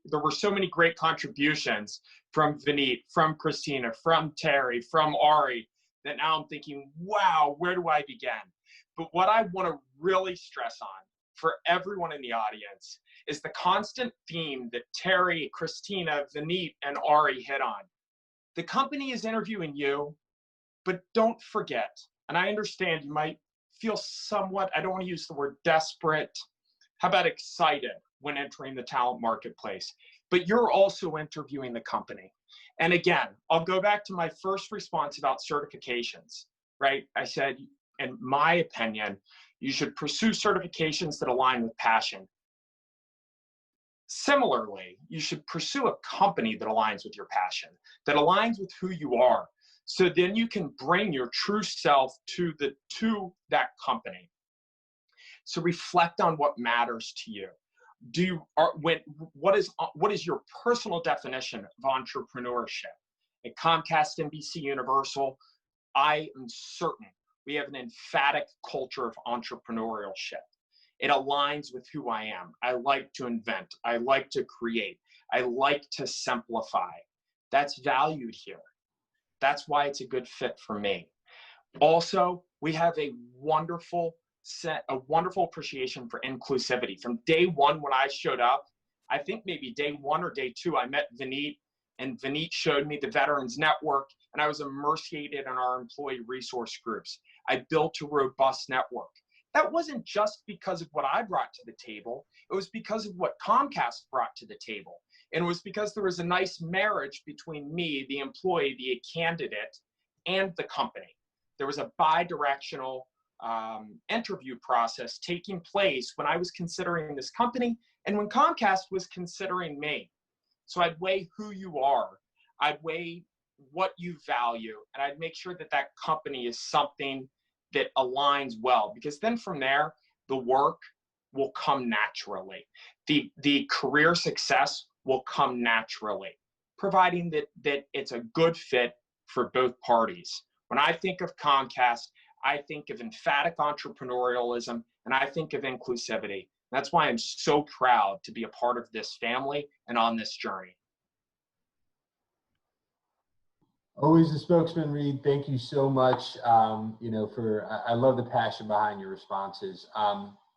contributions from Vineet, from Christina, from Terry, from Ari, that now I'm thinking, wow, where do I begin? But what I want to really stress on for everyone in the audience is the constant theme that Terry, Christina, Vineet, and Ari hit on. The company is interviewing you, but don't forget, and I understand you might feel somewhat, I don't want to use the word desperate, How about excited when entering the talent marketplace? But you're also interviewing the company. And again, I'll go back to my first response about certifications, right? I said, in my opinion, you should pursue certifications that align with passion. Similarly, you should pursue a company that aligns with your passion, that aligns with who you are. So then you can bring your true self to that company. So reflect on what matters to you. What is your personal definition of entrepreneurship? At Comcast NBCUniversal, I am certain we have an emphatic culture of entrepreneurship. It aligns with who I am. I like to invent. I like to create. I like to simplify. That's valued here. That's why it's a good fit for me. Also, we have a wonderful appreciation for inclusivity. From day one when I showed up, I think maybe day one or day two, I met Vineet, and Vineet showed me the Veterans Network, and I was immersed in our employee resource groups. I built a robust network. That wasn't just because of what I brought to the table. It was because of what Comcast brought to the table. And it was because there was a nice marriage between me, the employee, the candidate, and the company. There was a bi-directional interview process taking place when I was considering this company and when Comcast was considering me. So I'd weigh who you are, I'd weigh what you value, and I'd make sure that that company is something that aligns well, because then from there, the work will come naturally. The career success will come naturally, providing that it's a good fit for both parties. When I think of Comcast, I think of emphatic entrepreneurialism, and I think of inclusivity. That's why I'm so proud to be a part of this family and on this journey. Always the spokesman, Reed. Thank you so much. I love the passion behind your responses.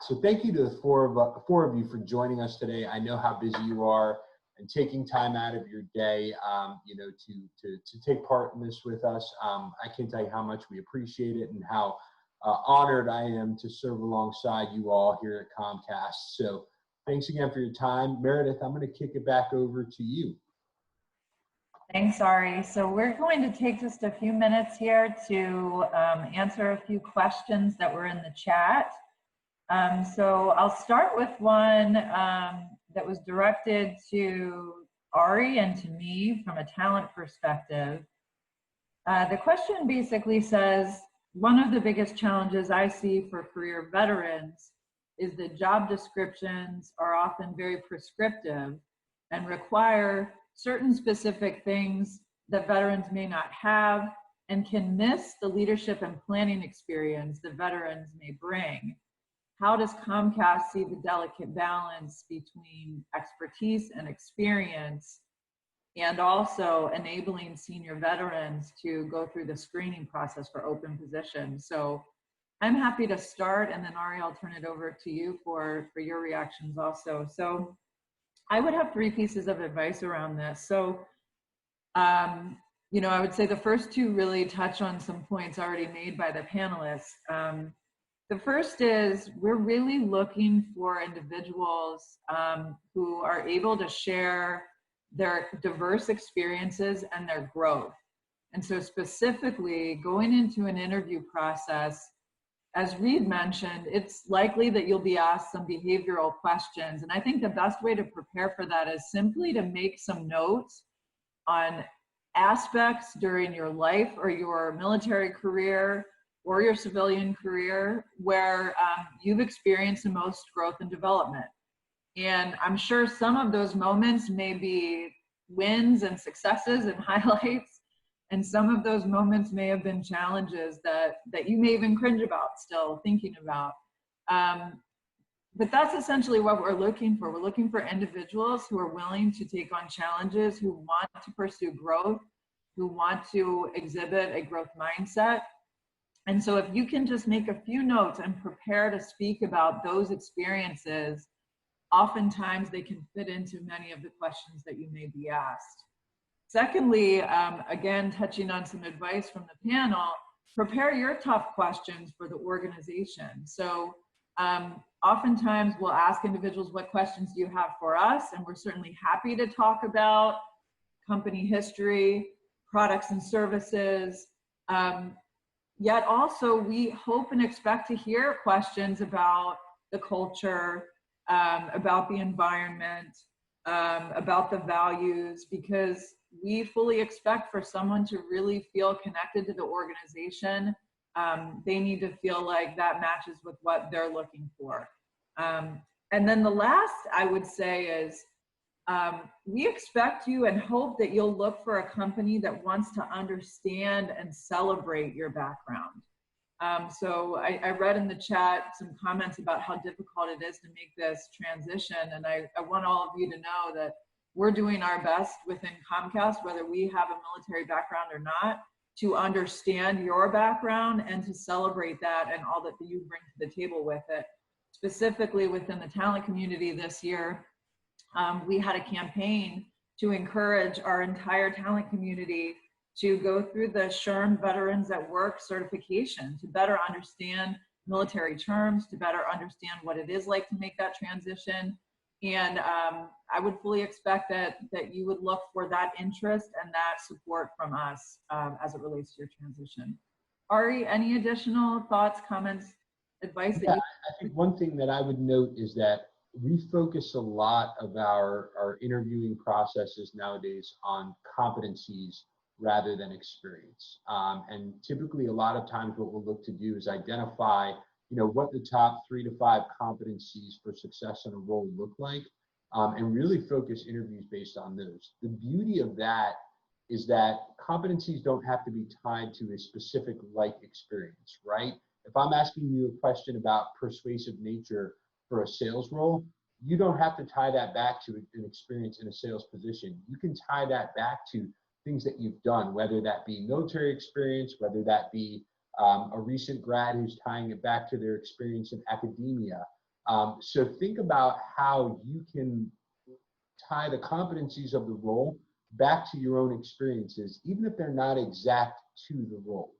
So thank you to the four of you for joining us today. I know how busy you are and taking time out of your day, to take part in this with us. I can't tell you how much we appreciate it and how honored I am to serve alongside you all here at Comcast. So thanks again for your time. Meredith, I'm going to kick it back over to you. Thanks, Ari. So we're going to take just a few minutes here to answer a few questions that were in the chat. So I'll start with one that was directed to Ari and to me from a talent perspective. The question basically says, one of the biggest challenges I see for career veterans is that job descriptions are often very prescriptive and require certain specific things that veterans may not have and can miss the leadership and planning experience that veterans may bring. How does Comcast see the delicate balance between expertise and experience and also enabling senior veterans to go through the screening process for open positions? So I'm happy to start, and then Ari, I'll turn it over to you for your reactions also. So I would have three pieces of advice around this. So, I would say the first two really touch on some points already made by the panelists. The first is we're really looking for individuals who are able to share their diverse experiences and their growth. And so specifically going into an interview process, as Reed mentioned, it's likely that you'll be asked some behavioral questions. And I think the best way to prepare for that is simply to make some notes on aspects during your life or your military career or your civilian career where you've experienced the most growth and development. And I'm sure some of those moments may be wins and successes and highlights. And some of those moments may have been challenges that you may even cringe about still thinking about. But that's essentially what we're looking for. We're looking for individuals who are willing to take on challenges, who want to pursue growth, who want to exhibit a growth mindset. And so if you can just make a few notes and prepare to speak about those experiences, oftentimes they can fit into many of the questions that you may be asked. Secondly, again, touching on some advice from the panel, prepare your tough questions for the organization. So Oftentimes we'll ask individuals, what questions do you have for us? And we're certainly happy to talk about company history, products and services. Yet also we hope and expect to hear questions about the culture, about the environment, about the values, because we fully expect for someone to really feel connected to the organization. They need to feel like that matches with what they're looking for. And then the last I would say is, we expect you and hope that you'll look for a company that wants to understand and celebrate your background. So I read in the chat some comments about how difficult it is to make this transition. And I want all of you to know that we're doing our best within Comcast, whether we have a military background or not, to understand your background and to celebrate that and all that you bring to the table with it. Specifically within the talent community this year, we had a campaign to encourage our entire talent community to go through the SHRM Veterans at Work certification to better understand military terms, to better understand what it is like to make that transition. And I would fully expect that you would look for that interest and that support from us as it relates to your transition. Ari, any additional thoughts, comments, advice? Yeah, I think one thing that I would note is that we focus a lot of our interviewing processes nowadays on competencies rather than experience. And typically a lot of times what we'll look to do is identify, what the top 3 to 5 competencies for success in a role look like, and really focus interviews based on those. The beauty of that is that competencies don't have to be tied to a specific experience, right? If I'm asking you a question about persuasive nature for a sales role, you don't have to tie that back to an experience in a sales position. You can tie that back to things that you've done, whether that be military experience, whether that be a recent grad who's tying it back to their experience in academia. So think about how you can tie the competencies of the role back to your own experiences, even if they're not exact to the role.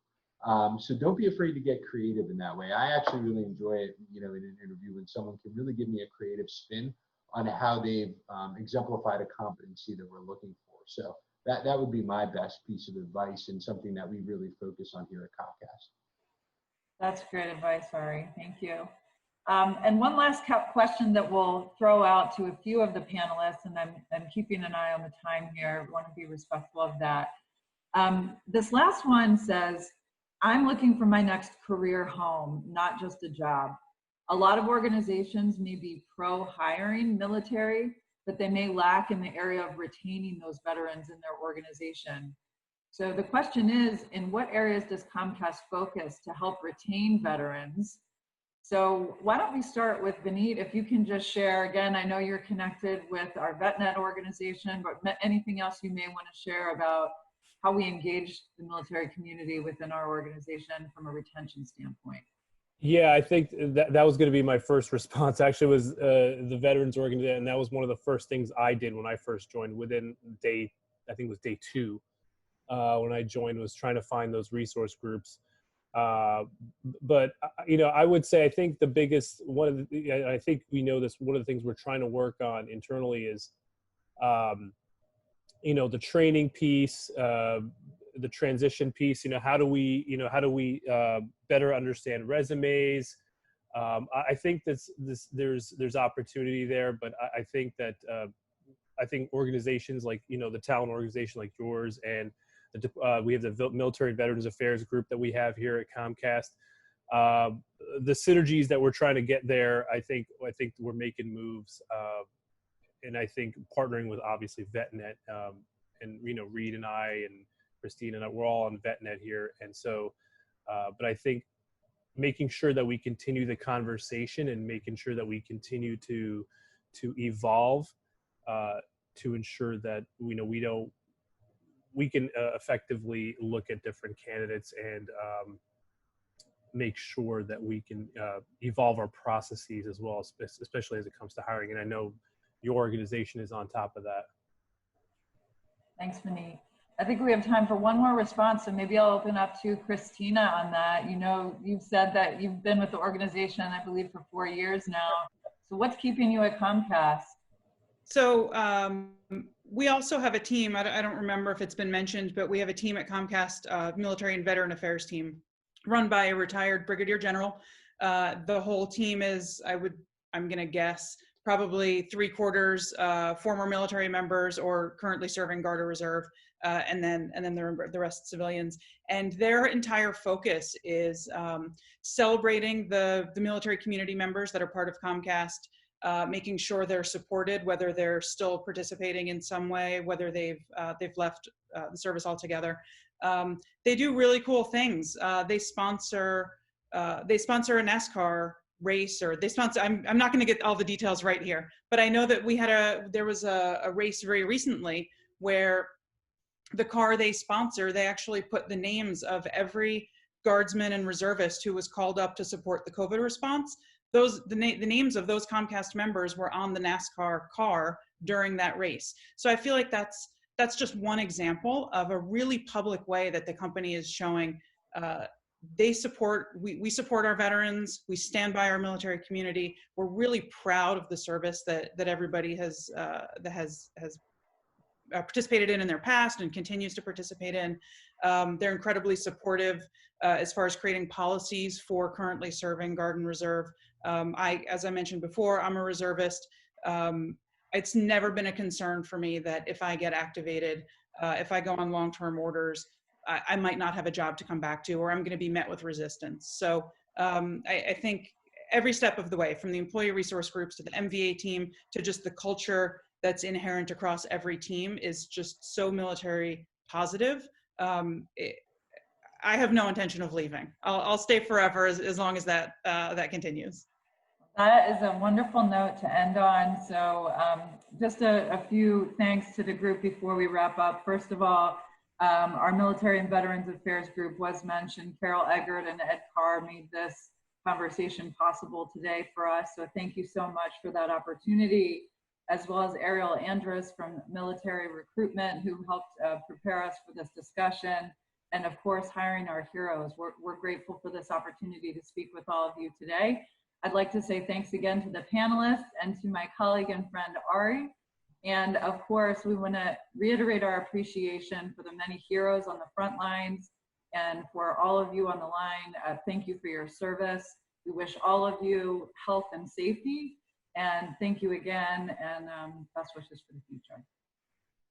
So don't be afraid to get creative in that way. I actually really enjoy it, in an interview when someone can really give me a creative spin on how they've exemplified a competency that we're looking for. So that would be my best piece of advice and something that we really focus on here at Comcast. That's great advice, Ari. Thank you. And one last question that we'll throw out to a few of the panelists, and I'm keeping an eye on the time here. I want to be respectful of that. This last one says, I'm looking for my next career home, not just a job. A lot of organizations may be pro-hiring military, but they may lack in the area of retaining those veterans in their organization. So the question is, in what areas does Comcast focus to help retain veterans? So why don't we start with Vineet, if you can just share, again, I know you're connected with our VetNet organization, but anything else you may want to share about how we engage the military community within our organization from a retention standpoint. Yeah, I think that was going to be my first response. Actually, was the veterans organization, and that was one of the first things I did when I first joined. Within day, I think it was day 2, when I joined, was trying to find those resource groups. But I would say I think the biggest I think we know this. One of the things we're trying to work on internally is, the training piece, the transition piece. How do we better understand resumes? I think there's opportunity there, but I think that I think organizations like the talent organization like yours, and we have the Military Veterans Affairs group that we have here at Comcast. The synergies that we're trying to get there, I think we're making moves, and I think partnering with obviously VetNet, and Reed and I and Christine and we're all on VetNet here, and so, but I think making sure that we continue the conversation and making sure that we continue to evolve, to ensure that we can effectively look at different candidates and make sure that we can evolve our processes as well, especially as it comes to hiring. And I know your organization is on top of that. Thanks, Vineet. I think we have time for one more response, so maybe I'll open up to Christina on that. You know, you've said that you've been with the organization, I believe, for 4 years now. So what's keeping you at Comcast? So we also have a team, I don't remember if it's been mentioned, but we have a team at Comcast, Military and Veteran Affairs team, run by a retired Brigadier General. The whole team is, I'm gonna guess, probably 3/4 former military members or currently serving Guard or Reserve, and then the rest civilians. And their entire focus is celebrating the military community members that are part of Comcast, making sure they're supported, whether they're still participating in some way, whether they've left the service altogether. They do really cool things. They sponsor a NASCAR race, or they sponsor. I'm not going to get all the details right here, but I know that there was a race very recently where the car they sponsor, they actually put the names of every guardsman and reservist who was called up to support the COVID response. The names of those Comcast members were on the NASCAR car during that race. So I feel like that's just one example of a really public way that the company is showing we support our veterans, we stand by our military community. We're really proud of the service that everybody has participated in their past and continues to participate in. They're incredibly supportive as far as creating policies for currently serving Guard and Reserve. As I mentioned before, I'm a reservist. It's never been a concern for me that if I get activated, if I go on long-term orders, I might not have a job to come back to, or I'm going to be met with resistance. So I think every step of the way, from the employee resource groups to the MVA team to just the culture that's inherent across every team, is just so military positive. I have no intention of leaving. I'll stay forever as long as that continues. That is a wonderful note to end on. So just a few thanks to the group before we wrap up. First of all, our Military and Veterans Affairs group was mentioned. Carol Eggert and Ed Carr made this conversation possible today for us. So thank you so much for that opportunity, as well as Ariel Andrus from Military Recruitment, who helped prepare us for this discussion. And of course, Hiring Our Heroes. We're grateful for this opportunity to speak with all of you today. I'd like to say thanks again to the panelists and to my colleague and friend, Ari. And of course, we want to reiterate our appreciation for the many heroes on the front lines, and for all of you on the line. Thank you for your service. We wish all of you health and safety, and thank you again, and best wishes for the future.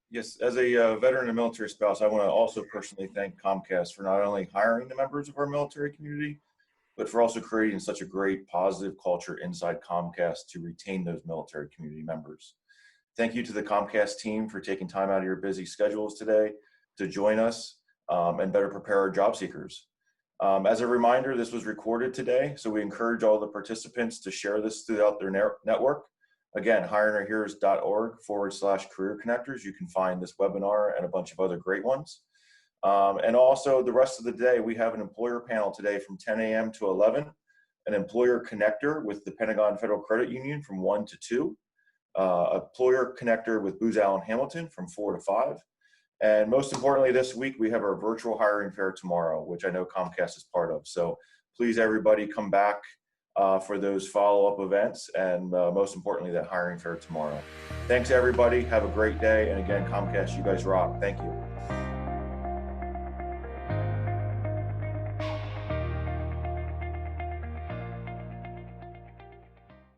Yes, as a veteran and military spouse, I want to also personally thank Comcast for not only hiring the members of our military community, but for also creating such a great positive culture inside Comcast to retain those military community members. Thank you to the Comcast team for taking time out of your busy schedules today to join us and better prepare our job seekers. As a reminder, this was recorded today, so we encourage all the participants to share this throughout their network. Again, hiringourheroes.org/career connectors. You can find this webinar and a bunch of other great ones. And also the rest of the day, we have an employer panel today from 10 a.m. to 11, an employer connector with the Pentagon Federal Credit Union from 1 to 2, employer connector with Booz Allen Hamilton from 4 to 5. And most importantly, this week, we have our virtual hiring fair tomorrow, which I know Comcast is part of. So please, everybody, come back for those follow-up events, and most importantly, that hiring fair tomorrow. Thanks, everybody. Have a great day. And again, Comcast, you guys rock. Thank you.